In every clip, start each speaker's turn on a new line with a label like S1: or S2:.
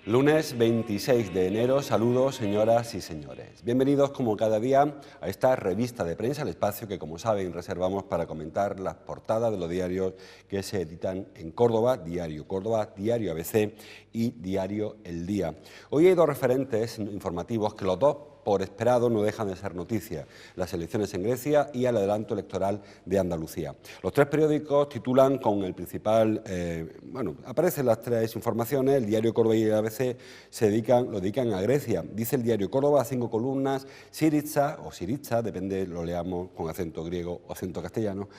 S1: Lunes 26 de enero, saludos señoras y señores. Bienvenidos como cada día a esta revista de prensa, el espacio que como saben reservamos para comentar las portadas de los diarios que se editan en Córdoba, Diario Córdoba, Diario ABC y Diario El Día. Hoy hay dos referentes informativos que los dos por esperado no dejan de ser noticia: las elecciones en Grecia y el adelanto electoral de Andalucía. Los tres periódicos titulan con el principal, aparecen las tres informaciones. El Diario Córdoba y el ABC lo dedican a Grecia. Dice el Diario Córdoba, 5 columnas, Syriza o Syriza, depende, lo leamos con acento griego o acento castellano.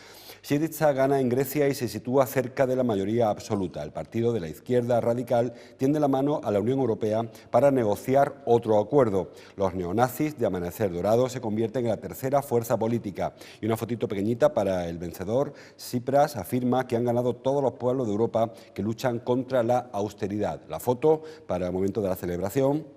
S1: Syriza gana en Grecia y se sitúa cerca de la mayoría absoluta. El partido de la izquierda radical tiende la mano a la Unión Europea para negociar otro acuerdo. Los neonazis de Amanecer Dorado se convierten en la tercera fuerza política. Y una fotito pequeñita para el vencedor. Tsipras afirma que han ganado todos los pueblos de Europa que luchan contra la austeridad. La foto para el momento de la celebración.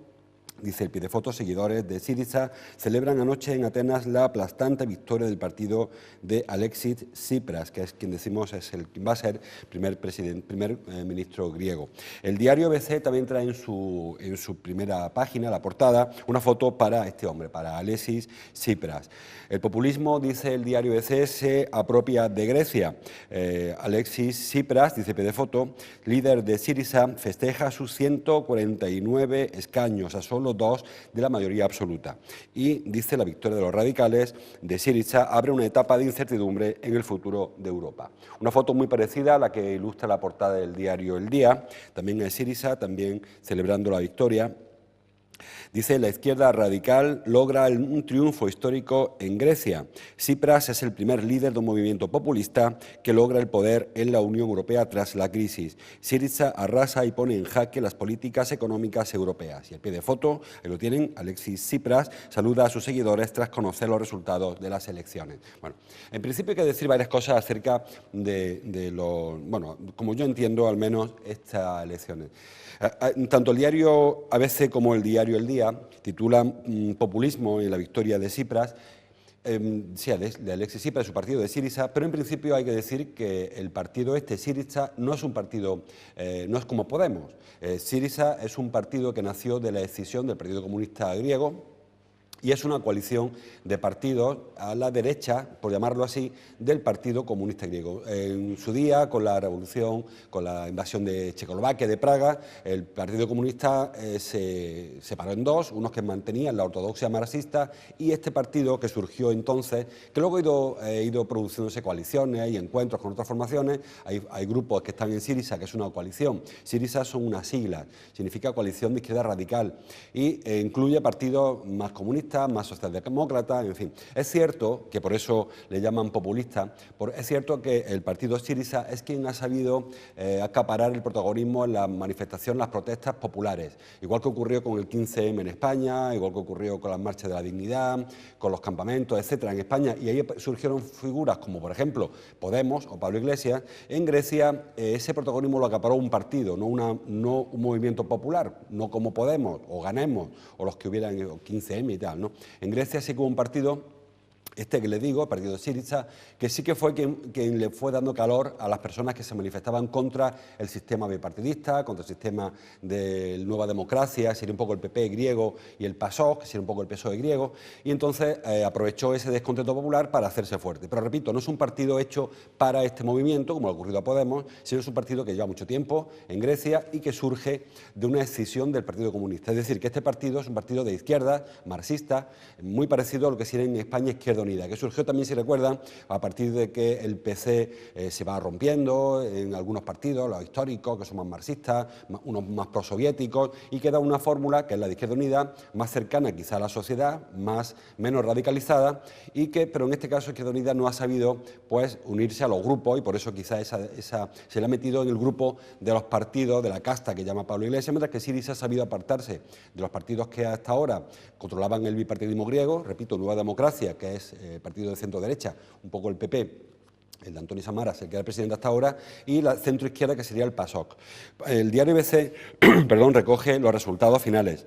S1: Dice el pie de foto, seguidores de Syriza celebran anoche en Atenas la aplastante victoria del partido de Alexis Tsipras, que es quien decimos va a ser primer ministro griego. El diario ABC también trae en su primera página, la portada, una foto para este hombre, para Alexis Tsipras. El populismo, dice el diario ABC, se apropia de Grecia. Alexis Tsipras, dice pie de foto, líder de Syriza, festeja sus 149 escaños, a solo 2 de la mayoría absoluta. Y dice la victoria de los radicales de Syriza abre una etapa de incertidumbre en el futuro de Europa. Una foto muy parecida a la que ilustra la portada del diario El Día, también es Syriza, también celebrando la victoria. Dice, la izquierda radical logra un triunfo histórico en Grecia. Tsipras es el primer líder de un movimiento populista que logra el poder en la Unión Europea tras la crisis. Syriza arrasa y pone en jaque las políticas económicas europeas. Y al pie de foto, ahí lo tienen, Alexis Tsipras saluda a sus seguidores tras conocer los resultados de las elecciones. Bueno, en principio hay que decir varias cosas acerca como yo entiendo al menos estas elecciones. Tanto el diario ABC como el diario El Día titulan populismo en la victoria de Tsipras, de Alexis Tsipras, su partido de Syriza, pero en principio hay que decir que el partido Syriza, no es un partido, no es como Podemos. Syriza es un partido que nació de la escisión del Partido Comunista griego, y es una coalición de partidos a la derecha, por llamarlo así, del Partido Comunista griego. En su día, con la revolución, con la invasión de Checoslovaquia, de Praga, el Partido Comunista se separó en dos, unos que mantenían la ortodoxia marxista y este partido que surgió entonces, que luego ha ido produciéndose coaliciones y encuentros con otras formaciones. Hay grupos que están en Syriza, que es una coalición. Syriza son unas siglas, significa coalición de izquierda radical y incluye partidos más comunistas, más socialdemócratas, en fin. Es cierto que por eso le llaman populista, es cierto que el partido Syriza es quien ha sabido acaparar el protagonismo en las manifestaciones, las protestas populares, igual que ocurrió con el 15M en España, igual que ocurrió con las marchas de la dignidad, con los campamentos, etcétera, en España, y ahí surgieron figuras como, por ejemplo, Podemos o Pablo Iglesias. En Grecia ese protagonismo lo acaparó un partido, no un movimiento popular, no como Podemos o Ganemos o los que hubieran 15M y tal, ¿no? En Grecia sí que hubo un partido, que le digo, el partido de Syriza, que sí que fue quien le fue dando calor a las personas que se manifestaban contra el sistema bipartidista, contra el sistema de Nueva Democracia, sería un poco el PP griego, y el PASOK, que sería un poco el PSOE griego, y entonces aprovechó ese descontento popular para hacerse fuerte. Pero repito, no es un partido hecho para este movimiento, como le ha ocurrido a Podemos, sino es un partido que lleva mucho tiempo en Grecia y que surge de una escisión del Partido Comunista. Es decir, que este partido es un partido de izquierda, marxista, muy parecido a lo que sería en España Izquierda Unida, que surgió también, si recuerdan, a partir de que el PC se va rompiendo en algunos partidos, los históricos, que son más marxistas, unos más prosoviéticos, y queda una fórmula, que es la de Izquierda Unida, más cercana quizá a la sociedad, menos radicalizada, pero en este caso Izquierda Unida no ha sabido pues unirse a los grupos, y por eso quizá se le ha metido en el grupo de los partidos, de la casta que llama Pablo Iglesias, mientras que Syriza ha sabido apartarse de los partidos que hasta ahora controlaban el bipartidismo griego, repito, Nueva Democracia, que es partido de centro-derecha, un poco el PP, el de Antonio Samaras, el que era el presidente hasta ahora, y la centro-izquierda, que sería el PASOK. El diario ABC recoge los resultados finales.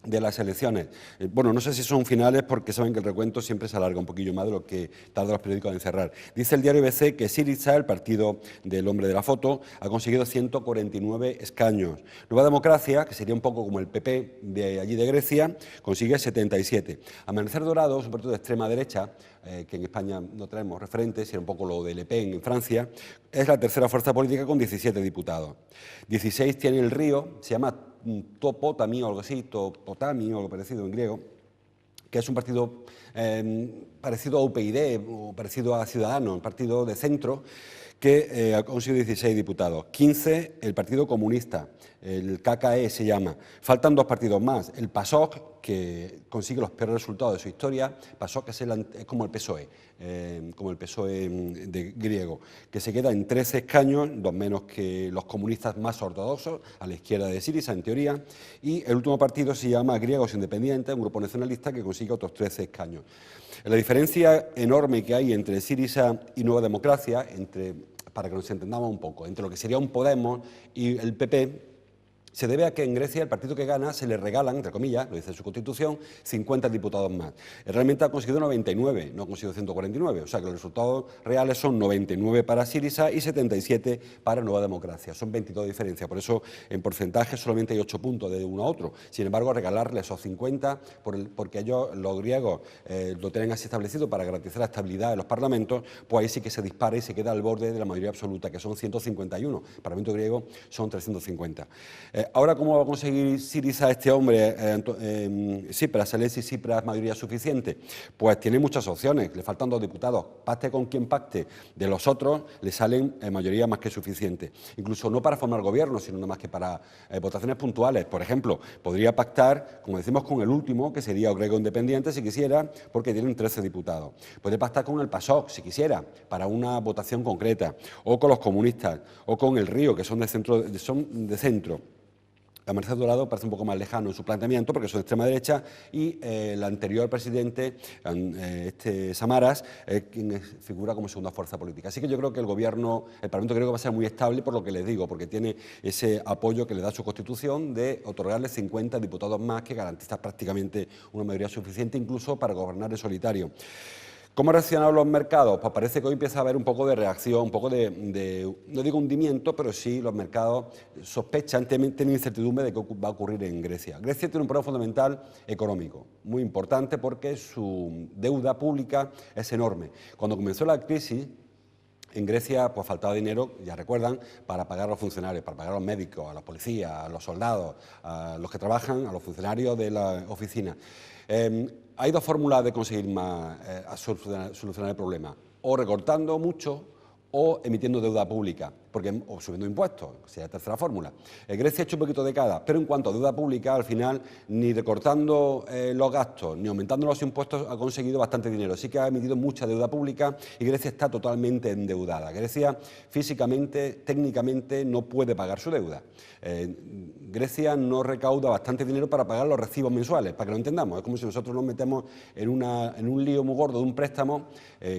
S1: de las elecciones. Bueno, no sé si son finales porque saben que el recuento siempre se alarga un poquillo más de lo que tardan los periódicos en cerrar. Dice el diario BBC que Syriza, el partido del hombre de la foto, ha conseguido 149 escaños. Nueva Democracia, que sería un poco como el PP de allí de Grecia, consigue 77. Amanecer Dorado es un partido de extrema derecha, que en España no tenemos referentes, era un poco lo de Le Pen en Francia, es la tercera fuerza política con 17 diputados. 16 tiene El Río, se llama Topotami o algo así, Topotami o algo parecido en griego, que es un partido parecido a UPyD o parecido a Ciudadanos, un partido de centro que ha conseguido 16 diputados. 15 el Partido Comunista, el KKE se llama. Faltan 2 partidos más, el PASOK, que consigue los peores resultados de su historia. PASOK es como el PSOE, de griego, que se queda en 13 escaños, 2 menos que los comunistas más ortodoxos, a la izquierda de Syriza, en teoría, y el último partido se llama Griegos Independientes, un grupo nacionalista que consigue otros 13 escaños. La diferencia enorme que hay entre Syriza y Nueva Democracia, para que nos entendamos un poco, entre lo que sería un Podemos y el PP, se debe a que en Grecia el partido que gana se le regalan, entre comillas, lo dice su constitución, 50 diputados más. Realmente ha conseguido 99, no ha conseguido 149, o sea que los resultados reales son 99 para Syriza y 77 para Nueva Democracia. Son 22 de diferencia, por eso en porcentaje solamente hay 8 puntos de uno a otro. Sin embargo, regalarle esos 50, porque ellos, los griegos, lo tienen así establecido para garantizar la estabilidad de los parlamentos, pues ahí sí que se dispara y se queda al borde de la mayoría absoluta, que son 151. El Parlamento griego son 350. Ahora, ¿cómo va a conseguir Syriza este hombre, Tsipras, Alexis Tsipras, mayoría suficiente? Pues tiene muchas opciones, le faltan 2 diputados. Pacte con quien pacte, de los otros le salen mayoría más que suficiente. Incluso no para formar gobierno, sino nada más que para votaciones puntuales. Por ejemplo, podría pactar, como decimos, con el último, que sería Griego Independiente, si quisiera, porque tienen 13 diputados. Puede pactar con el PASOK, si quisiera, para una votación concreta, o con los comunistas, o con el Río, que son de centro. Amanecer Dorado parece un poco más lejano en su planteamiento porque son de extrema derecha y el anterior presidente, Samaras, quien figura como segunda fuerza política. Así que yo creo que el Parlamento griego va a ser muy estable por lo que les digo, porque tiene ese apoyo que le da su Constitución de otorgarle 50 diputados más que garantiza prácticamente una mayoría suficiente incluso para gobernar en solitario. ¿Cómo han reaccionado los mercados? Pues parece que hoy empieza a haber un poco de reacción, un poco no digo hundimiento, pero sí los mercados sospechan, tienen incertidumbre de qué va a ocurrir en Grecia. Grecia tiene un problema fundamental económico, muy importante porque su deuda pública es enorme. Cuando comenzó la crisis, en Grecia pues faltaba dinero, ya recuerdan, para pagar a los funcionarios, para pagar a los médicos, a los policías, a los soldados, a los que trabajan, a los funcionarios de la oficina. Hay 2 fórmulas de conseguir solucionar el problema, o recortando mucho o emitiendo deuda pública, o subiendo impuestos, sería la tercera fórmula. Grecia ha hecho un poquito de cada, pero en cuanto a deuda pública, al final, ni recortando los gastos, ni aumentando los impuestos, ha conseguido bastante dinero. Sí que ha emitido mucha deuda pública y Grecia está totalmente endeudada. Grecia, físicamente, técnicamente, no puede pagar su deuda. Grecia no recauda bastante dinero para pagar los recibos mensuales, para que lo entendamos. Es como si nosotros nos metemos en un lío muy gordo de un préstamo,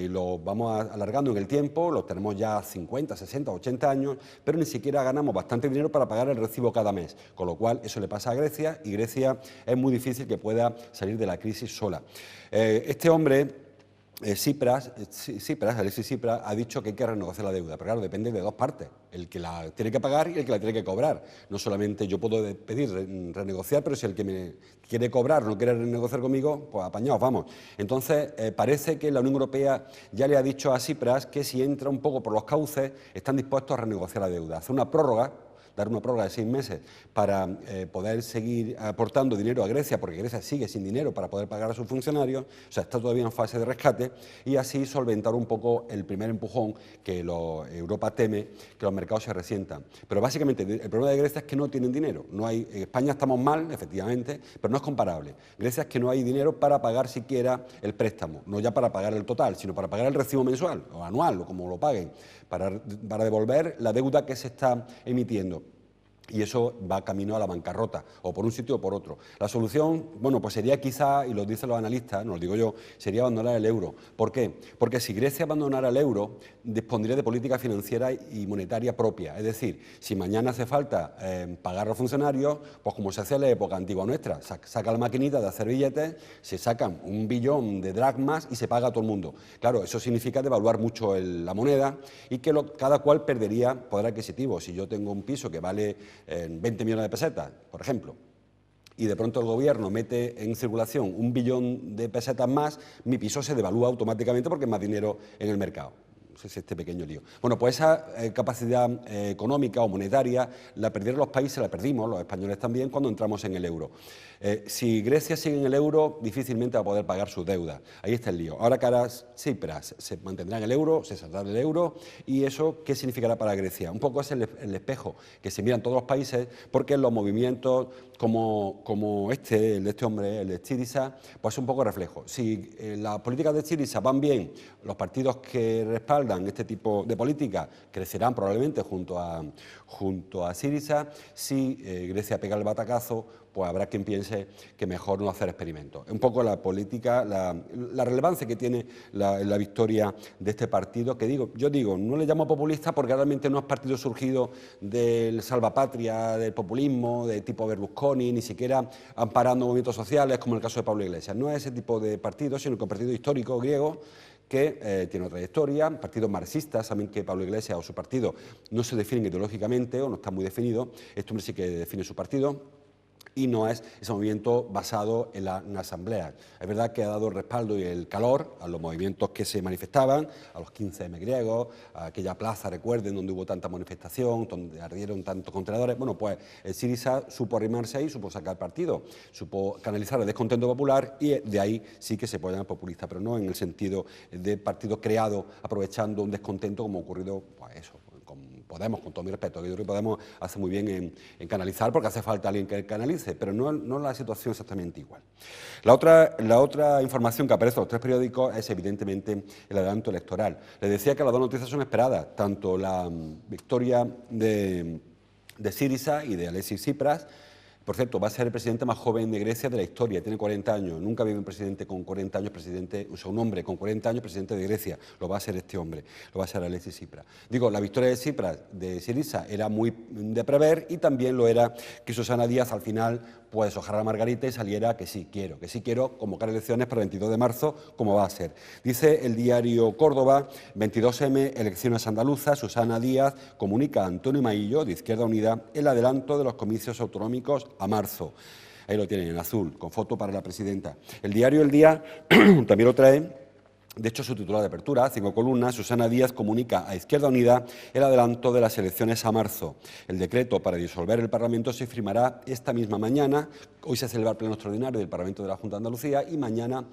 S1: lo vamos alargando en el tiempo, lo tenemos ya 50, 60, 80 años, pero ni siquiera ganamos bastante dinero para pagar el recibo cada mes, con lo cual eso le pasa a Grecia y Grecia es muy difícil que pueda salir de la crisis sola. Este hombre, Alexis Tsipras, ha dicho que hay que renegociar la deuda, pero claro, depende de 2 partes, el que la tiene que pagar y el que la tiene que cobrar. No solamente yo puedo pedir renegociar, pero si el que me quiere cobrar no quiere renegociar conmigo, pues apañados, vamos. Entonces, parece que la Unión Europea ya le ha dicho a Tsipras que si entra un poco por los cauces, están dispuestos a renegociar la deuda, hacer una prórroga, dar una prórroga de 6 meses para poder seguir aportando dinero a Grecia, porque Grecia sigue sin dinero para poder pagar a sus funcionarios, o sea, está todavía en fase de rescate, y así solventar un poco el primer empujón que Europa teme que los mercados se resientan. Pero básicamente el problema de Grecia es que no tienen dinero. En España estamos mal, efectivamente, pero no es comparable. Grecia es que no hay dinero para pagar siquiera el préstamo, no ya para pagar el total, sino para pagar el recibo mensual o anual, o como lo paguen, para devolver la deuda que se está emitiendo. y eso va camino a la bancarrota, o por un sitio o por otro. La solución, bueno, pues sería quizá, y lo dicen los analistas, no lo digo yo, sería abandonar el euro. ¿Por qué? Porque si Grecia abandonara el euro, dispondría de política financiera y monetaria propia. Es decir, si mañana hace falta pagar a los funcionarios, pues como se hacía en la época antigua nuestra, saca la maquinita de hacer billetes, se sacan 1 billón de dracmas y se paga a todo el mundo. Claro, eso significa devaluar mucho la moneda y que cada cual perdería poder adquisitivo. Si yo tengo un piso que vale 20 millones de pesetas, por ejemplo, y de pronto el gobierno mete en circulación 1 billón de pesetas más, mi piso se devalúa automáticamente porque hay más dinero en el mercado. Es este pequeño lío. Bueno, pues esa capacidad económica o monetaria la perdieron los países, la perdimos los españoles también cuando entramos en el euro. Si Grecia sigue en el euro, difícilmente va a poder pagar sus deudas. Ahí está el lío. Ahora Caras Tsipras se mantendrá en el euro, se saldrá del euro, y eso, ¿qué significará para Grecia? Un poco es el espejo que se miran todos los países, porque los movimientos como el de este hombre, el de Syriza, pues es un poco reflejo. Si las políticas de Syriza van bien, los partidos que respaldan este tipo de políticas crecerán probablemente junto a Syriza. Si Grecia pega el batacazo, pues habrá quien piense que mejor no hacer experimentos. Un poco la política, la relevancia que tiene la victoria de este partido, que yo digo, no le llamo populista porque realmente no es partido surgido del salvapatria, del populismo, de tipo Berlusconi, ni siquiera amparando movimientos sociales, como el caso de Pablo Iglesias. No es ese tipo de partido, sino que un partido histórico griego que tiene otra trayectoria, partidos marxistas, saben que Pablo Iglesias o su partido no se definen ideológicamente o no está muy definido, este hombre sí que define su partido, y no es ese movimiento basado en la asamblea. Es verdad que ha dado el respaldo y el calor a los movimientos que se manifestaban, a los 15M griegos, a aquella plaza, recuerden, donde hubo tanta manifestación, donde ardieron tantos contenedores. Bueno, pues el Syriza supo arrimarse ahí, supo sacar partido, supo canalizar el descontento popular y de ahí sí que se puede llamar populista, pero no en el sentido de partido creado aprovechando un descontento como ha ocurrido, pues eso, con Podemos, con todo mi respeto, yo creo que Podemos hace muy bien en canalizar porque hace falta alguien que canalice, pero no la situación exactamente igual. La otra información que aparece en los 3 periódicos es evidentemente el adelanto electoral. Les decía que las 2 noticias son esperadas, tanto la victoria de Syriza y de Alexis Tsipras. Por cierto, va a ser el presidente más joven de Grecia de la historia, tiene 40 años. Nunca había un presidente con 40 años, un hombre con 40 años presidente de Grecia. Lo va a ser este hombre, lo va a ser Alexis Tsipras. Digo, la victoria de Tsipras, de Syriza, era muy de prever y también lo era que Susana Díaz al final pues ojara a Margarita y saliera que sí quiero convocar elecciones para el 22 de marzo, como va a ser. Dice el diario Córdoba, 22M, elecciones andaluzas, Susana Díaz comunica a Antonio Maillo, de Izquierda Unida, el adelanto de los comicios autonómicos a marzo. Ahí lo tienen en azul, con foto para la presidenta. El diario El Día también lo trae. De hecho, su titular de apertura, 5 columnas, Susana Díaz comunica a Izquierda Unida el adelanto de las elecciones a marzo. El decreto para disolver el Parlamento se firmará esta misma mañana. Hoy se celebra el pleno extraordinario del Parlamento de la Junta de Andalucía y mañana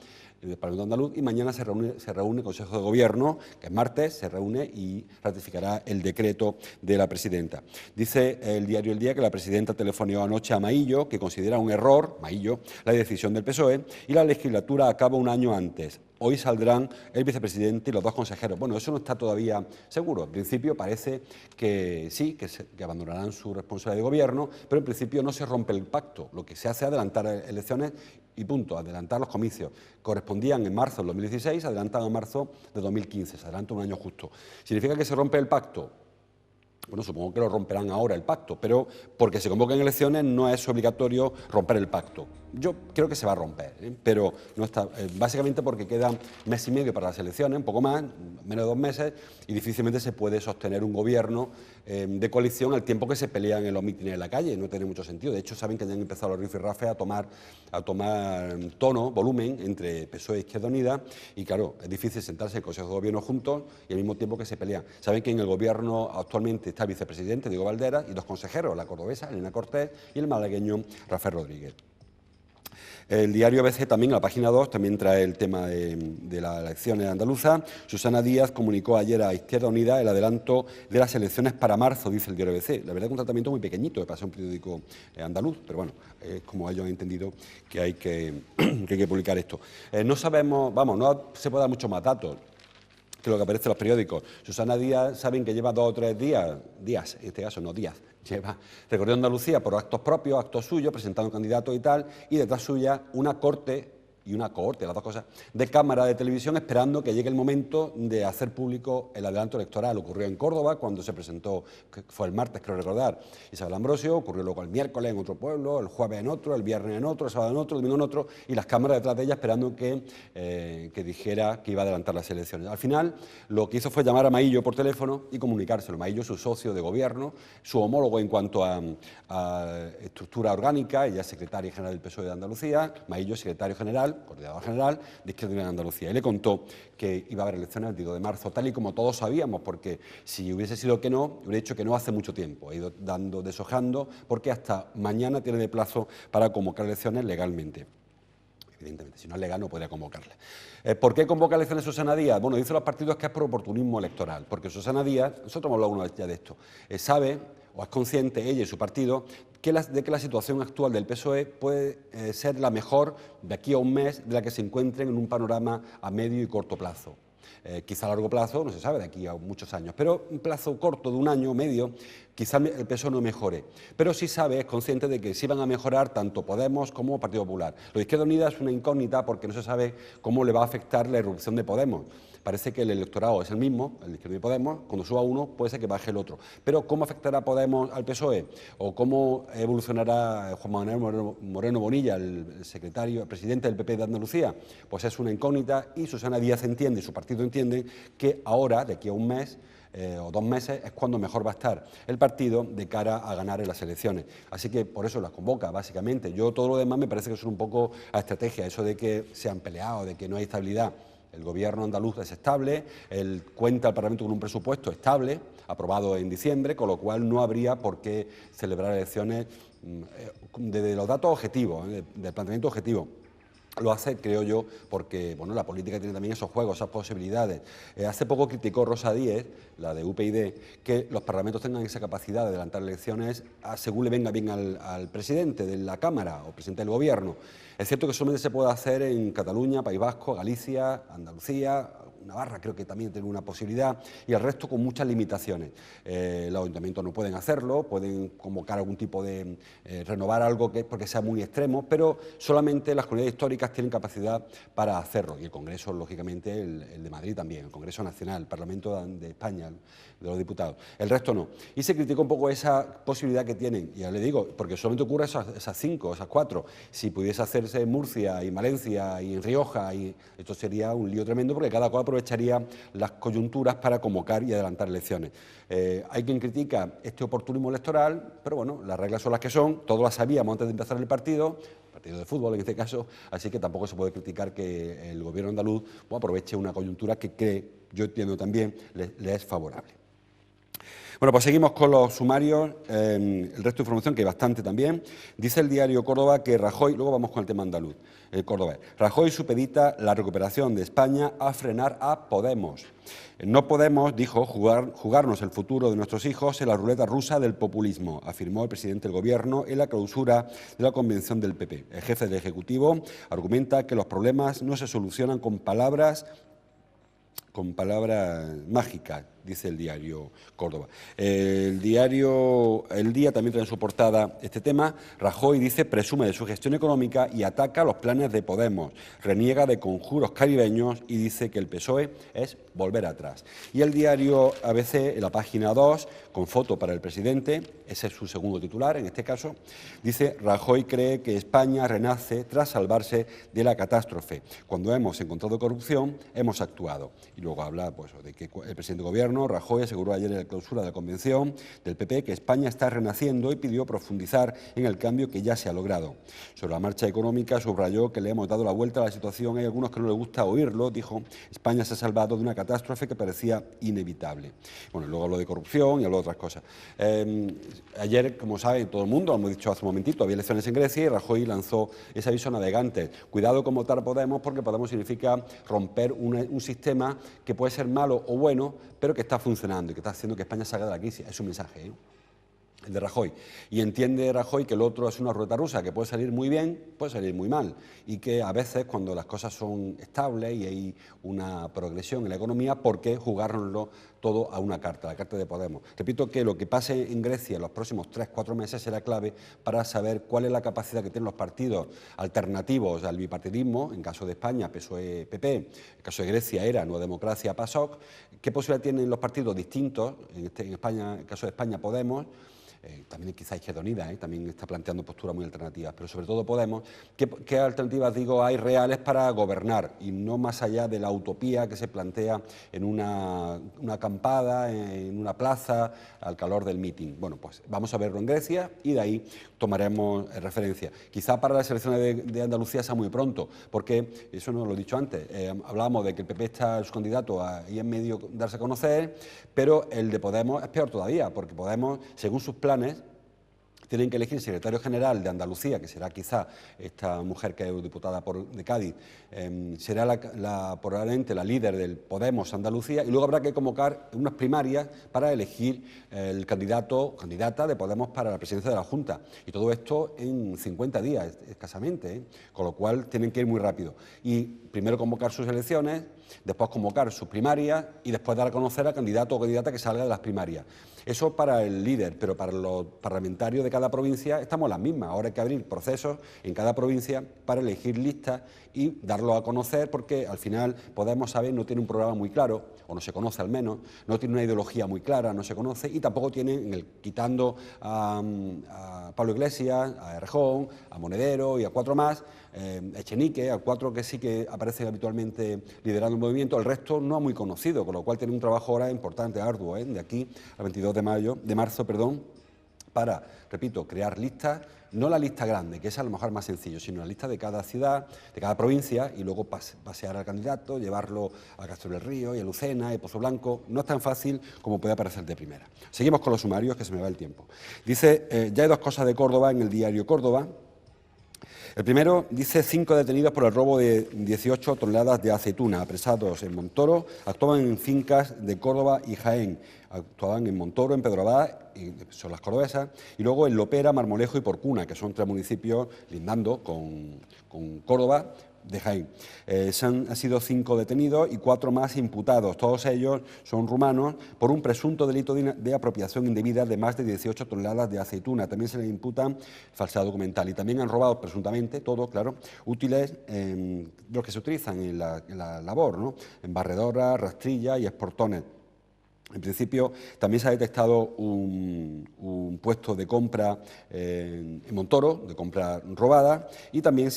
S1: el Parlamento andaluz, y mañana se reúne el Consejo de Gobierno, que es martes, se reúne y ratificará el decreto de la presidenta. Dice el diario El Día que la presidenta telefoneó anoche a Maillo, que considera un error, Maillo, la decisión del PSOE, y la legislatura acaba un año antes. Hoy saldrán el vicepresidente y los 2 consejeros. Bueno, eso no está todavía seguro. En principio parece que sí, que abandonarán su responsabilidad de gobierno, pero en principio no se rompe el pacto. Lo que se hace es adelantar elecciones y punto, adelantar los comicios. Correspondían en marzo del 2016, adelantan a marzo de 2015, se adelanta un año justo. ¿Significa que se rompe el pacto? Bueno, supongo que lo romperán ahora el pacto, pero porque se convoquen elecciones no es obligatorio romper el pacto. Yo creo que se va a romper, pero no está, básicamente porque quedan mes y medio para las elecciones, un poco más, menos de 2 meses, y difícilmente se puede sostener un gobierno de coalición al tiempo que se pelean en los mítines en la calle. No tiene mucho sentido. De hecho, saben que ya han empezado los rifirrafes a tomar tono, volumen entre PSOE e Izquierda Unida, y claro, es difícil sentarse en el Consejo de Gobierno juntos y al mismo tiempo que se pelean. Saben que en el gobierno actualmente está el vicepresidente Diego Valderas y 2 consejeros, la cordobesa Elena Cortés y el malagueño Rafael Rodríguez. El diario ABC también, en la página 2, también trae el tema de las elecciones andaluzas. Susana Díaz comunicó ayer a Izquierda Unida el adelanto de las elecciones para marzo, dice el diario ABC. La verdad es un tratamiento muy pequeñito para ser un periódico andaluz, pero bueno, es como ellos han entendido que hay que publicar esto. No sabemos, no se puede dar mucho más datos que lo que aparece en los periódicos. Susana Díaz, saben que lleva 2 o 3 días, en este caso no días, recorrió Andalucía por actos propios, actos suyos, presentando candidatos y tal, y detrás suya una corte y una cohorte, las dos cosas, de cámara de televisión esperando que llegue el momento de hacer público el adelanto electoral. Ocurrió en Córdoba cuando se presentó, que fue el martes creo recordar, Isabel Ambrosio, ocurrió luego el miércoles en otro pueblo, el jueves en otro, el viernes en otro, el sábado en otro, el domingo en otro, y las cámaras detrás de ella esperando que dijera que iba a adelantar las elecciones. Al final lo que hizo fue llamar a Maillo por teléfono y comunicárselo. Maillo, su socio de gobierno, su homólogo en cuanto a estructura orgánica, ella es secretaria general del PSOE de Andalucía, Maillo secretario general, coordinador general de Izquierda Unida en Andalucía, y le contó que iba a haber elecciones el 2 de marzo, tal y como todos sabíamos, porque si hubiese sido que no, hubiera dicho que no hace mucho tiempo, ha ido deshojando, porque hasta mañana tiene de plazo para convocar elecciones legalmente. Evidentemente, si no es legal no podría convocarla. ¿Por qué convoca elecciones Susana Díaz? Bueno, dice los partidos que es por oportunismo electoral, porque Susana Díaz, nosotros hemos hablado una vez ya de esto, sabe o es consciente, ella y su partido, de que la situación actual del PSOE puede ser la mejor de aquí a un mes de la que se encuentren en un panorama a medio y corto plazo. Quizá a largo plazo, no se sabe, de aquí a muchos años, pero un plazo corto de un año o medio, quizá el PSOE no mejore. Pero sí sabe, es consciente de que sí van a mejorar tanto Podemos como Partido Popular. Lo de Izquierda Unida es una incógnita porque no se sabe cómo le va a afectar la irrupción de Podemos. Parece que el electorado es el mismo, el de Izquierda y Podemos, cuando suba uno puede ser que baje el otro. Pero ¿cómo afectará Podemos al PSOE? ¿O cómo evolucionará Juan Manuel Moreno Bonilla, el presidente del PP de Andalucía? Pues es una incógnita y Susana Díaz entiende, y su partido entiende, que ahora, de aquí a un mes, o 2 meses, es cuando mejor va a estar el partido de cara a ganar en las elecciones. Así que por eso las convoca, básicamente. Yo todo lo demás me parece que son un poco a estrategia, eso de que se han peleado, de que no hay estabilidad. El gobierno andaluz es estable, él cuenta al Parlamento con un presupuesto estable, aprobado en diciembre, con lo cual no habría por qué celebrar elecciones desde los datos objetivos, del planteamiento objetivo. Lo hace, creo yo, porque bueno, la política tiene también esos juegos, esas posibilidades. Hace poco criticó Rosa Díez, la de UPyD, que los parlamentos tengan esa capacidad de adelantar elecciones según le venga bien al presidente de la Cámara o presidente del Gobierno. Es cierto que solamente se puede hacer en Cataluña, País Vasco, Galicia, Andalucía, Navarra creo que también tiene una posibilidad, y el resto con muchas limitaciones. Los ayuntamientos no pueden hacerlo, pueden convocar algún tipo de... renovar algo porque sea muy extremo, pero solamente las comunidades históricas tienen capacidad para hacerlo, y el Congreso, lógicamente, el de Madrid también, el Congreso Nacional, el Parlamento de España, de los diputados. El resto no. Y se criticó un poco esa posibilidad que tienen, y ya le digo, porque solamente ocurre esas 5, esas 4. Si pudiese hacerse en Murcia y en Valencia y en Rioja, esto sería un lío tremendo, porque cada cual aprovecharía las coyunturas para convocar y adelantar elecciones. Hay quien critica este oportunismo electoral, pero bueno, las reglas son las que son, todos las sabíamos antes de empezar el partido de fútbol en este caso, así que tampoco se puede criticar que el gobierno andaluz aproveche una coyuntura que yo entiendo también le es favorable. Bueno, pues seguimos con los sumarios, el resto de información, que hay bastante también. Dice el diario Córdoba que Rajoy, luego vamos con el tema andaluz, Córdoba, Rajoy supedita la recuperación de España a frenar a Podemos. No podemos, dijo, jugarnos el futuro de nuestros hijos en la ruleta rusa del populismo, afirmó el presidente del Gobierno en la clausura de la convención del PP. El jefe del Ejecutivo argumenta que los problemas no se solucionan con palabras mágicas, dice el diario Córdoba. El diario El Día también trae en su portada este tema. Rajoy, dice, presume de su gestión económica y ataca los planes de Podemos. Reniega de conjuros caribeños y dice que el PSOE es volver atrás. Y el diario ABC, en la página 2, con foto para el presidente, ese es su segundo titular en este caso, dice: Rajoy cree que España renace tras salvarse de la catástrofe. Cuando hemos encontrado corrupción, hemos actuado. Y luego habla pues, de que el presidente del Gobierno, Rajoy, aseguró ayer en la clausura de la convención del PP que España está renaciendo y pidió profundizar en el cambio que ya se ha logrado. Sobre la marcha económica, subrayó que le hemos dado la vuelta a la situación. Hay algunos que no les gusta oírlo, dijo. España se ha salvado de una catástrofe que parecía inevitable. Bueno, luego habló de corrupción y habló de otras cosas. Ayer, como sabe todo el mundo, lo hemos dicho hace un momentito, había elecciones en Grecia y Rajoy lanzó ese aviso a navegantes. Cuidado con votar Podemos, porque Podemos significa romper un sistema que puede ser malo o bueno, pero que está funcionando y que está haciendo que España salga de la crisis. Es un mensaje, ¿eh? el de Rajoy, y entiende Rajoy que el otro es una ruleta rusa, que puede salir muy bien, puede salir muy mal, y que a veces cuando las cosas son estables y hay una progresión en la economía, ¿por qué jugárnoslo todo a una carta, la carta de Podemos? Repito que lo que pase en Grecia en los próximos 3-4 meses será clave para saber cuál es la capacidad que tienen los partidos alternativos al bipartidismo, en caso de España, PSOE-PP, en caso de Grecia era Nueva Democracia, PASOK, qué posibilidad tienen los partidos distintos, en España, en el caso de España, Podemos, también quizá Izquierda Unida, también está planteando posturas muy alternativas, pero sobre todo Podemos, ¿qué alternativas, digo, hay reales para gobernar y no más allá de la utopía que se plantea en una acampada, en una plaza, al calor del mitin? Bueno, pues vamos a verlo en Grecia y de ahí tomaremos referencia. Quizá para las elecciones de Andalucía sea muy pronto, porque, eso no lo he dicho antes, hablábamos de que el PP está su candidato ahí en medio darse a conocer, pero el de Podemos es peor todavía, porque Podemos, según sus planes, tienen que elegir secretario general de Andalucía, que será quizá esta mujer que es diputada de Cádiz, será probablemente la líder del Podemos Andalucía, y luego habrá que convocar unas primarias para elegir el candidato o candidata de Podemos para la presidencia de la Junta. Y todo esto en 50 días, escasamente, con lo cual tienen que ir muy rápido. Y primero convocar sus elecciones, después convocar sus primarias y después dar a conocer al candidato o candidata que salga de las primarias. Eso para el líder, pero para los parlamentarios de cada provincia estamos las mismas. Ahora hay que abrir procesos en cada provincia para elegir listas y darlo a conocer, porque al final Podemos, saber, no tiene un programa muy claro, o no se conoce al menos, no tiene una ideología muy clara, no se conoce, y tampoco tiene, quitando a Pablo Iglesias, a Errejón, a Monedero y a 4 más, Echenique, a 4 que sí que aparecen habitualmente liderando el movimiento, el resto no es muy conocido, con lo cual tiene un trabajo ahora importante, arduo, de aquí al 22 de marzo, para, repito, crear listas, no la lista grande, que es a lo mejor más sencillo, sino la lista de cada ciudad, de cada provincia, y luego pasear al candidato, llevarlo a Castro del Río y a Lucena y Pozo Blanco. No es tan fácil como puede parecer de primera. Seguimos con los sumarios, que se me va el tiempo. Dice, ya hay 2 cosas de Córdoba en el diario Córdoba. El primero dice 5 detenidos por el robo de 18 toneladas de aceituna, apresados en Montoro, actuaban en fincas de Córdoba y Jaén, actuaban en Montoro, en Pedro Abad, son las cordobesas, y luego en Lopera, Marmolejo y Porcuna, que son 3 municipios lindando con Córdoba, de Jaén. Han sido 5 detenidos y 4 más imputados. Todos ellos son rumanos por un presunto delito de apropiación indebida de más de 18 toneladas de aceituna. También se les imputan falsedad documental y también han robado presuntamente, todo, claro, útiles, los que se utilizan en la labor, ¿no? En barredoras, rastrillas y esportones. En principio, también se ha detectado un puesto de compra en Montoro, de compra robada, y también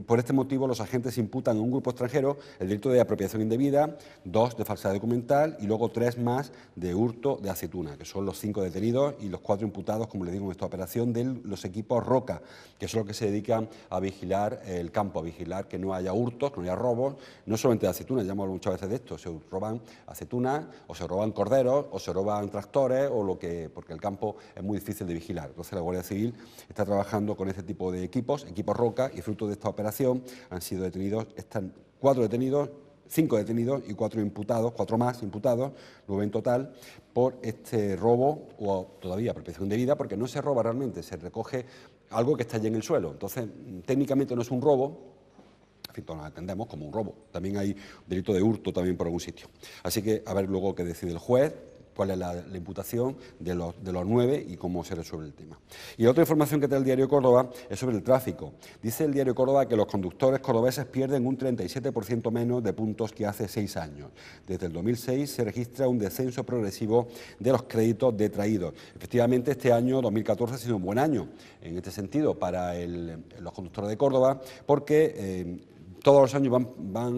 S1: por este motivo los agentes imputan a un grupo extranjero el delito de apropiación indebida, 2 de falsedad documental y luego 3 más de hurto de aceituna, que son los 5 detenidos y los 4 imputados, como les digo, en esta operación de los equipos Roca, que son los que se dedican a vigilar el campo, a vigilar que no haya hurtos, que no haya robos, no solamente de aceituna, ya hemos hablado muchas veces de esto, se roban aceituna o se roban corderos o se roban tractores porque el campo es muy difícil de vigilar. Entonces la Guardia Civil está trabajando con este tipo de equipos Roca, y fruto de esta operación han sido detenidos, están 4 detenidos, 5 detenidos y 4 imputados, 4 más imputados, 9 en total, por este robo o todavía apropiación indebida, porque no se roba realmente, se recoge algo que está allí en el suelo. Entonces, técnicamente no es un robo, en fin, todos lo entendemos como un robo. También hay delito de hurto también por algún sitio. Así que a ver luego qué decide el juez, cuál es la imputación de los 9 y cómo se resuelve el tema. Y otra información que trae el diario Córdoba es sobre el tráfico. Dice el diario Córdoba que los conductores cordobeses pierden un 37% menos de puntos que hace 6 años. Desde el 2006 se registra un descenso progresivo de los créditos detraídos. Efectivamente, este año, 2014, ha sido un buen año en este sentido para los conductores de Córdoba, porque todos los años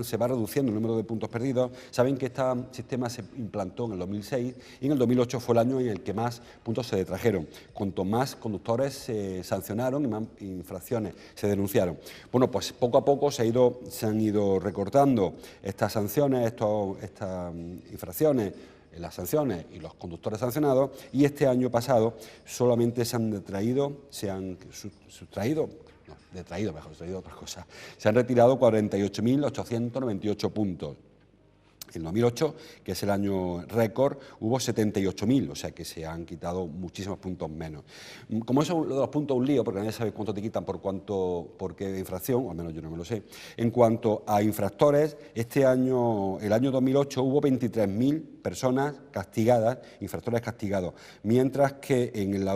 S1: se va reduciendo el número de puntos perdidos. Saben que este sistema se implantó en el 2006 y en el 2008 fue el año en el que más puntos se detrajeron. Cuanto más conductores se sancionaron y más infracciones se denunciaron. Bueno, pues poco a poco se han ido recortando estas sanciones, estas infracciones, las sanciones y los conductores sancionados, y este año pasado solamente se han retirado 48.898 puntos. En 2008, que es el año récord, hubo 78.000, o sea que se han quitado muchísimos puntos menos. Como eso lo de los puntos es un lío, porque nadie sabe cuánto te quitan por qué infracción, o al menos yo no me lo sé. En cuanto a infractores, el año 2008 hubo 23.000 personas castigadas, infractores castigados, mientras que en el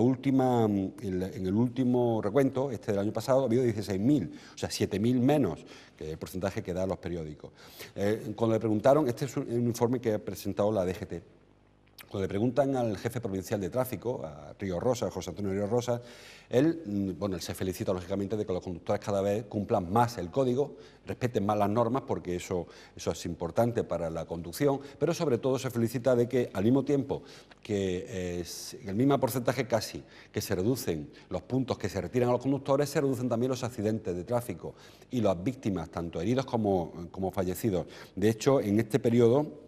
S1: último recuento, del año pasado, ha habido 16.000, o sea, 7.000 menos que el porcentaje que dan los periódicos. Cuando le preguntaron, este es un informe que ha presentado la DGT, cuando le preguntan al jefe provincial de tráfico, a Ríos Rosas, José Antonio Ríos Rosas, él se felicita lógicamente de que los conductores cada vez cumplan más el código, respeten más las normas, porque eso es importante para la conducción, pero sobre todo se felicita de que al mismo tiempo que en el mismo porcentaje casi que se reducen los puntos que se retiran a los conductores, se reducen también los accidentes de tráfico y las víctimas, tanto heridos como fallecidos. De hecho, en este periodo,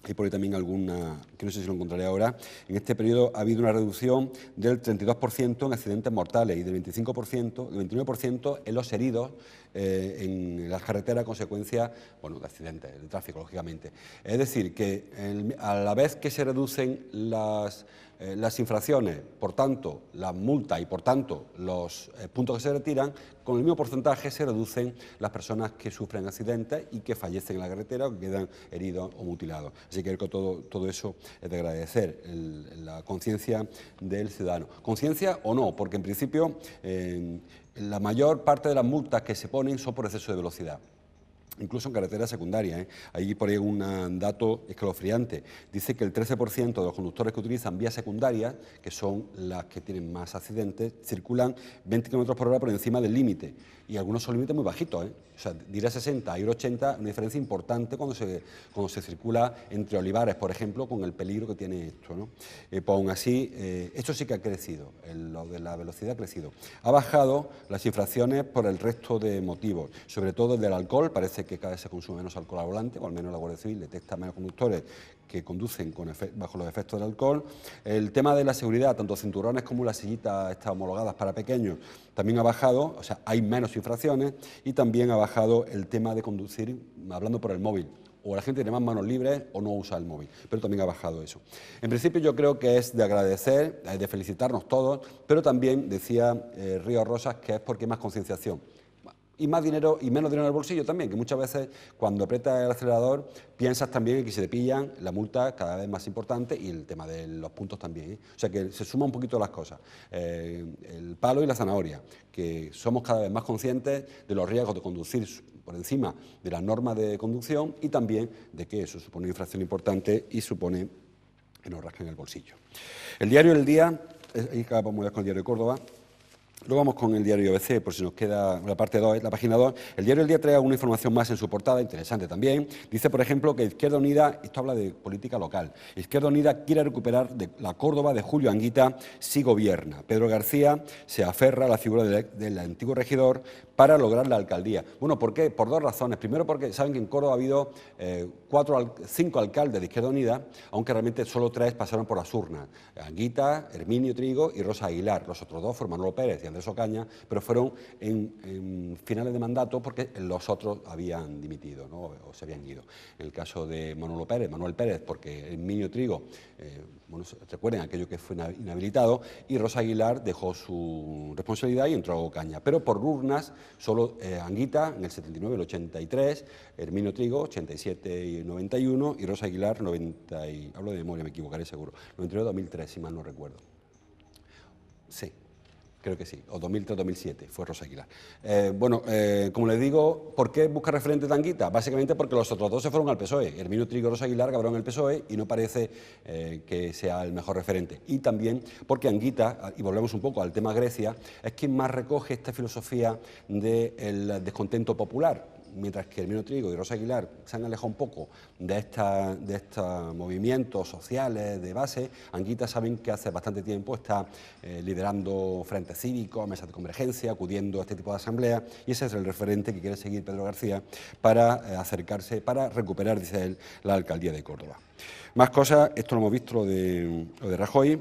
S1: hay por ahí también alguna, que no sé si lo encontraré ahora, en este periodo ha habido una reducción del 32% en accidentes mortales y del 25%, del 29% en los heridos en las carreteras a consecuencia de accidentes de tráfico, lógicamente. Es decir, que a la vez que se reducen las infracciones, por tanto, las multas y por tanto los puntos que se retiran, con el mismo porcentaje se reducen las personas que sufren accidentes y que fallecen en la carretera o que quedan heridos o mutilados. Así que todo eso es de agradecer, la conciencia del ciudadano. Conciencia o no, porque en principio la mayor parte de las multas que se ponen son por exceso de velocidad. Incluso en carreteras secundarias. Ahí por ahí un dato escalofriante. Dice que el 13% de los conductores que utilizan vías secundarias, que son las que tienen más accidentes, circulan 20 km por hora por encima del límite. Y algunos son límites muy bajitos. O sea, de ir a 60 a ir a 80, una diferencia importante cuando se circula entre olivares, por ejemplo, con el peligro que tiene esto, ¿no? Pues aún así, esto sí que ha crecido, lo de la velocidad ha crecido. Ha bajado las infracciones por el resto de motivos, sobre todo el del alcohol. Parece que cada vez se consume menos alcohol al volante, o al menos la Guardia Civil detecta menos conductores que conducen bajo los efectos del alcohol. El tema de la seguridad, tanto cinturones como las sillitas están homologadas para pequeños, también ha bajado, o sea, hay menos infracciones, y también ha bajado el tema de conducir hablando por el móvil. O la gente tiene más manos libres o no usa el móvil, pero también ha bajado eso. En principio yo creo que es de agradecer, de felicitarnos todos, pero también decía Ríos Rosas que es porque hay más concienciación. Y más dinero y menos dinero en el bolsillo también, que muchas veces cuando aprietas el acelerador piensas también que si te pillan la multa cada vez más importante y el tema de los puntos también, ¿eh? O sea que se suman un poquito las cosas, el palo y la zanahoria, que somos cada vez más conscientes de los riesgos de conducir por encima de las normas de conducción y también de que eso supone una infracción importante y supone que nos rasquen el bolsillo. El diario El Día, ahí acabamos con el diario de Córdoba. Luego vamos con el diario ABC, por si nos queda la parte 2, la página 2. El diario El Día trae alguna información más en su portada, interesante también. Dice, por ejemplo, que Izquierda Unida, esto habla de política local, Izquierda Unida quiere recuperar la Córdoba de Julio Anguita si gobierna. Pedro García se aferra a la figura del antiguo regidor para lograr la alcaldía. Bueno, ¿por qué? Por dos razones. Primero, porque saben que en Córdoba ha habido 5 alcaldes de Izquierda Unida, aunque realmente solo 3 pasaron por las urnas. Anguita, Herminio Trigo y Rosa Aguilar. Los otros 2 fueron Manolo Pérez y Andrés Ocaña, pero fueron en finales de mandato porque los otros habían dimitido, ¿no? O se habían ido. En el caso de Manuel Pérez, porque Herminio Trigo, recuerden aquello que fue inhabilitado, y Rosa Aguilar dejó su responsabilidad y entró Ocaña. Pero por urnas, solo Anguita en el 79 y el 83, Herminio Trigo 87 y 91 y Rosa Aguilar 90, hablo de memoria, me equivocaré seguro, 99-2003, si mal no recuerdo. Sí. Creo que sí, o 2003-2007, fue Rosa Aguilar. Como les digo, ¿por qué busca referente de Anguita? Básicamente porque los otros 2 se fueron al PSOE. Herminio Trigo y Rosa Aguilar acabaron en el PSOE y no parece que sea el mejor referente. Y también porque Anguita, y volvemos un poco al tema Grecia, es quien más recoge esta filosofía del descontento popular. Mientras que Herminio Trigo y Rosa Aguilar se han alejado un poco de estos movimientos sociales de base, Anguita saben que hace bastante tiempo está liderando frentes cívicos, mesas de convergencia, acudiendo a este tipo de asambleas, y ese es el referente que quiere seguir Pedro García para acercarse, para recuperar, dice él, la alcaldía de Córdoba. Más cosas, esto lo hemos visto, lo de Rajoy.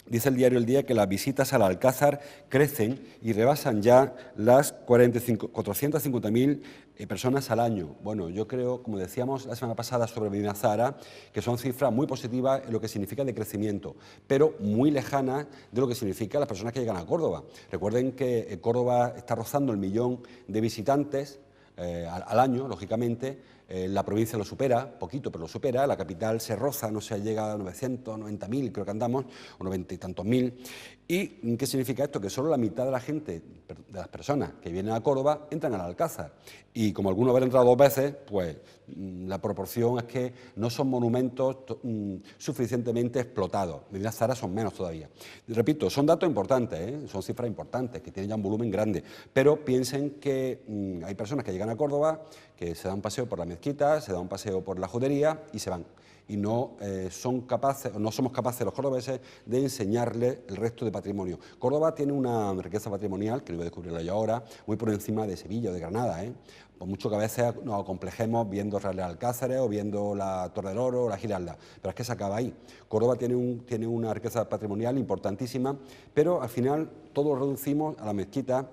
S1: Dice el diario El Día que las visitas al Alcázar crecen y rebasan ya las 450.000 personas al año. Bueno, yo creo, como decíamos la semana pasada sobre Medina Zahara, que son cifras muy positivas en lo que significa de crecimiento, pero muy lejanas de lo que significa las personas que llegan a Córdoba. Recuerden que Córdoba está rozando el 1.000.000 de visitantes al año, lógicamente. La provincia lo supera, poquito, pero lo supera. La capital se roza, no se llega a 990.000, creo que andamos, o 90 y tantos mil. ¿Y qué significa esto? Que solo la mitad de la gente, de las personas que vienen a Córdoba, entran al Alcázar. Y como algunos habrán entrado 2 veces, pues la proporción es que no son monumentos suficientemente explotados. Medina Zahara son menos todavía. Repito, son datos importantes, son cifras importantes, que tienen ya un volumen grande, pero piensen que hay personas que llegan a Córdoba, que se dan un paseo por la mezquita, se dan un paseo por la judería y se van. Y no somos capaces los cordobeses de enseñarles el resto de patrimonio. Córdoba tiene una riqueza patrimonial, que lo voy a descubrirlo yo ahora, muy por encima de Sevilla o de Granada, Por mucho que a veces nos acomplejemos viendo Reales Alcázares o viendo la Torre del Oro o la Giralda, pero es que se acaba ahí. Córdoba tiene una riqueza patrimonial importantísima, pero al final todo lo reducimos a la mezquita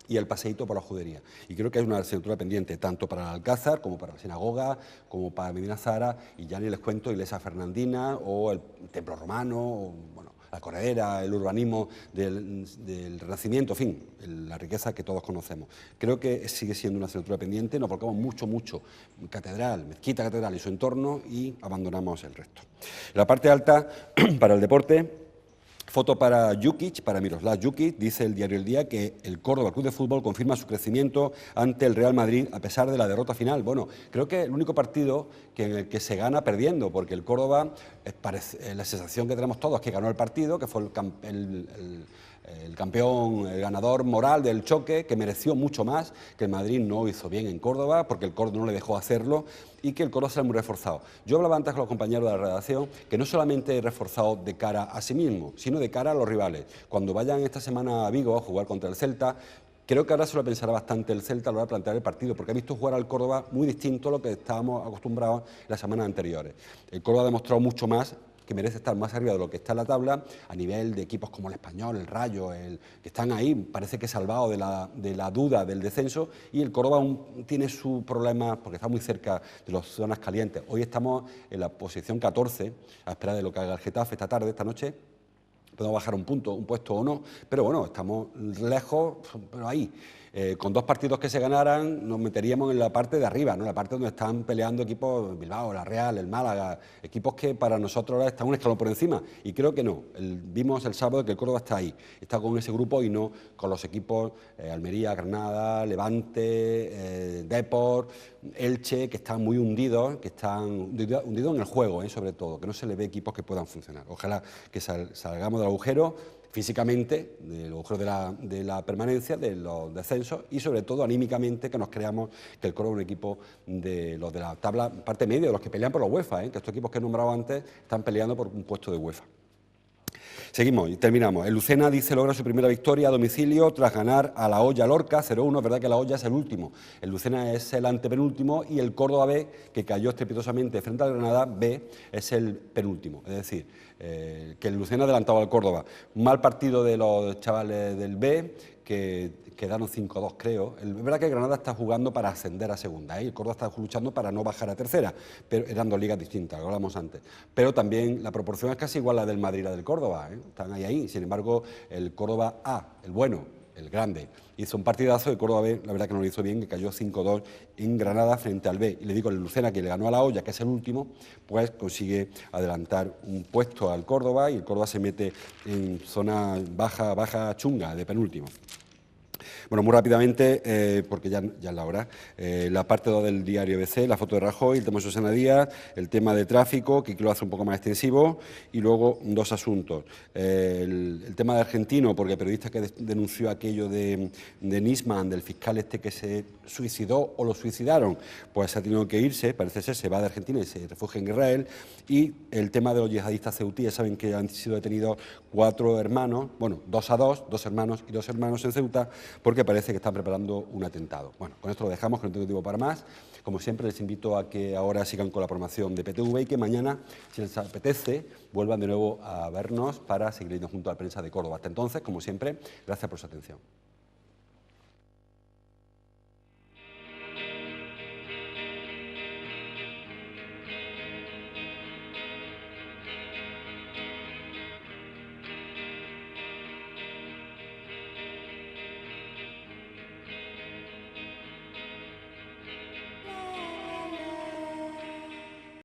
S1: y el paseíto por la judería. Y creo que hay una asignatura pendiente, tanto para el Alcázar, como para la sinagoga, como para Medina Zahara, y ya ni les cuento Iglesia Fernandina, o el Templo Romano, o, bueno, la corredera, el urbanismo del Renacimiento, en fin, la riqueza que todos conocemos. Creo que sigue siendo una asignatura pendiente, nos volcamos mucho catedral, mezquita, catedral y su entorno, y abandonamos el resto. La parte alta, para el deporte. Foto para Jukic, para Miroslav Jukic, dice el diario El Día que el Córdoba Club de Fútbol confirma su crecimiento ante el Real Madrid a pesar de la derrota final. Bueno, creo que el único partido en el que se gana perdiendo, porque el Córdoba, la sensación que tenemos todos es que ganó el partido, que fue el campeón, el ganador moral del choque, que mereció mucho más, que el Madrid no hizo bien en Córdoba, porque el Córdoba no le dejó hacerlo, y que el Córdoba será muy reforzado. Yo hablaba antes con los compañeros de la redacción que no solamente reforzado de cara a sí mismo, sino de cara a los rivales. Cuando vayan esta semana a Vigo a jugar contra el Celta, creo que ahora se lo pensará bastante el Celta a la hora de plantear el partido, porque ha visto jugar al Córdoba muy distinto a lo que estábamos acostumbrados en las semanas anteriores. El Córdoba ha demostrado mucho más que merece estar más arriba de lo que está en la tabla, a nivel de equipos como el Español, el Rayo, que están ahí, parece que salvado de la duda del descenso, y el Córdoba aún tiene sus problemas porque está muy cerca de las zonas calientes. Hoy estamos en la posición 14, a espera de lo que haga el Getafe esta noche. Podemos bajar un puesto o no, pero bueno, estamos lejos, pero ahí. Con 2 partidos que se ganaran nos meteríamos en la parte de arriba, ¿no? La parte donde están peleando equipos Bilbao, la Real, el Málaga, equipos que para nosotros ahora están un escalón por encima, y creo que no. Vimos el sábado que el Córdoba está ahí, está con ese grupo y no con los equipos Almería, Granada, Levante, Depor, Elche, que están muy hundidos, que están hundidos en el juego, sobre todo, que no se le ve equipos que puedan funcionar. Ojalá que salgamos del agujero físicamente, del agujero de la permanencia, de los descensos, y sobre todo anímicamente, que nos creamos que el Córdoba es un equipo de los de la tabla, parte media, de los que pelean por la UEFA, que estos equipos que he nombrado antes están peleando por un puesto de UEFA. Seguimos y terminamos. El Lucena dice logra su primera victoria a domicilio tras ganar a la Hoya Lorca 0-1. Es verdad que la Hoya es el último. El Lucena es el antepenúltimo y el Córdoba B, que cayó estrepitosamente frente al Granada B, es el penúltimo. Es decir, que el Lucena adelantaba al Córdoba. Mal partido de los chavales del B, que quedaron 5-2, creo. Es verdad que el Granada está jugando para ascender a segunda, y el Córdoba está luchando para no bajar a tercera, pero eran 2 ligas distintas, lo hablamos antes. Pero también la proporción es casi igual a la del Madrid y la del Córdoba, están ahí. Sin embargo, el Córdoba A, el bueno, el grande, hizo un partidazo, y Córdoba B, la verdad que no lo hizo bien, que cayó 5-2 en Granada frente al B. Y le digo, el Lucena, que le ganó a la Hoya, que es el último, pues consigue adelantar un puesto al Córdoba, y el Córdoba se mete en zona baja chunga, de penúltimo. Bueno, muy rápidamente, porque ya es la hora, la parte 2 del diario ABC, la foto de Rajoy, el tema de Susana Díaz, el tema de tráfico, que lo hace un poco más extensivo, y luego 2 asuntos. El tema de Argentino, porque el periodista que denunció aquello de Nisman, del fiscal que se suicidó o lo suicidaron, pues ha tenido que irse, parece ser, se va de Argentina y se refugia en Israel. Y el tema de los yihadistas ceutíes, saben que han sido detenidos 4 hermanos, bueno, 2 a 2, 2 hermanos y 2 hermanos en Ceuta, porque porque parece que están preparando un atentado. Bueno, con esto lo dejamos, que no tengo tiempo para más. Como siempre, les invito a que ahora sigan con la programación de PTV y que mañana, si les apetece, vuelvan de nuevo a vernos para seguir leyendo junto a la prensa de Córdoba. Hasta entonces, como siempre, gracias por su atención.